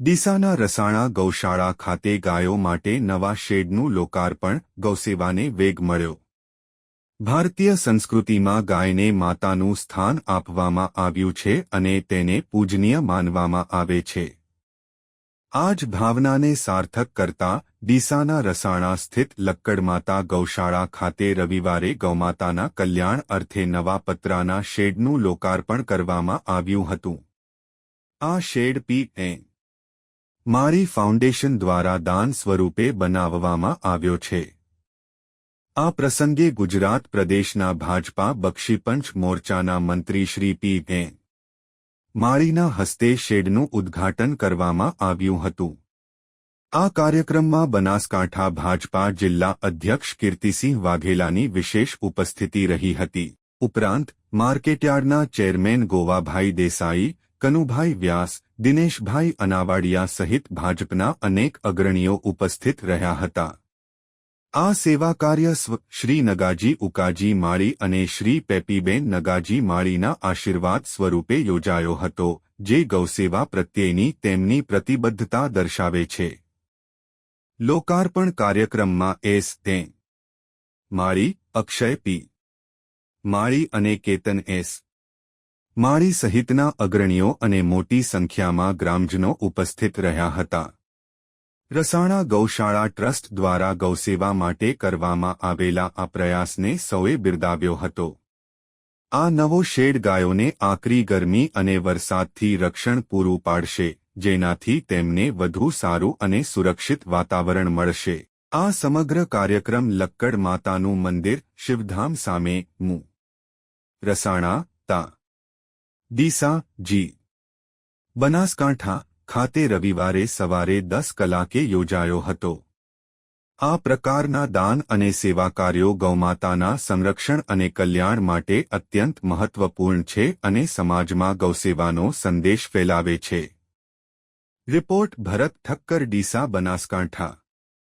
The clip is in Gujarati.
ડીસાના રસાણા ગૌશાળા ખાતે ગાયો માટે નવા શેડનું લોકાર્પણ, ગૌસેવાને વેગ મળ્યો। ભારતીય સંસ્કૃતિમાં ગાયને માતાનું સ્થાન આપવામાં આવ્યું છે અને તેને પૂજનીય માનવામાં આવે છે। આ જ ભાવનાને સાર્થક કરતા ડીસાના રસાણા સ્થિત લક્કડમાતા ગૌશાળા ખાતે રવિવારે ગૌમાતાના કલ્યાણ અર્થે નવા પતરાના શેડનું લોકાર્પણ કરવામાં આવ્યું હતું। આ શેડ પી.એમ. મારી ફાઉન્ડેશન દ્વારા દાન સ્વરૂપે બનાવવામાં આવ્યો છે। આ પ્રસંગે ગુજરાત પ્રદેશના ભાજપા બક્ષીપંચ મોરચાના મંત્રી શ્રી પી.એમ. માળીના હસ્તે શેડનું ઉદ્ઘાટન કરવામાં આવ્યું હતું। આ કાર્યક્રમમાં બનાસકાંઠા ભાજપા જિલ્લા અધ્યક્ષ કીર્તિસિંહ વાઘેલાની વિશેષ ઉપસ્થિતિ રહી હતી। ઉપરાંત માર્કેટયાર્ડના ચેરમેન ગોવાભાઈ દેસાઈ, કનુભાઈ વ્યાસ, દિનેશભાઈ અનાવાડિયા સહિત ભાજપના અનેક અગ્રણીઓ ઉપસ્થિત રહ્યા હતા। આ સેવા કાર્ય શ્રી નગાજી ઉકાજી માળી અને શ્રી પેપીબેન નગાજી માળીના આશીર્વાદ સ્વરૂપે યોજાયો હતો, જે ગૌસેવા પ્રત્યેની તેમની પ્રતિબદ્ધતા દર્શાવે છે। લોકાર્પણ કાર્યક્રમમાં એસ.એમ. માળી, અક્ષય પી. માળી અને કેતન એસ. માળી સહિતના અગ્રણીઓ અને મોટી સંખ્યામાં ગ્રામજનો ઉપસ્થિત રહ્યા હતા। રસાણા ગૌશાળા ટ્રસ્ટ દ્વારા ગૌસેવા માટે કરવામાં આવેલા આ પ્રયાસને સૌએ બિરદાવ્યો હતો। આ નવો શેડ ગાયોને આકરી ગરમી અને વરસાદથી રક્ષણ પૂરું પાડશે, જેનાથી તેમને વધુ સારું અને સુરક્ષિત વાતાવરણ મળશે। આ સમગ્ર કાર્યક્રમ લક્કડ માતાનું મંદિર, શિવધામ સામે, મુ. રસાણા, તા. ડીસા, જી. બનાસકાંઠા ખાતે રવિવારે સવારે 10 કલાકે યોજાયો હતો। આ પ્રકારના દાન અને સેવા કાર્યો ગૌમાતાના સંરક્ષણ અને કલ્યાણ માટે અત્યંત મહત્વપૂર્ણ છે અને સમાજમાં ગૌસેવાનો સંદેશ ફેલાવે છે। રિપોર્ટ ભરત ઠક્કર, ડીસા, બનાસકાંઠા।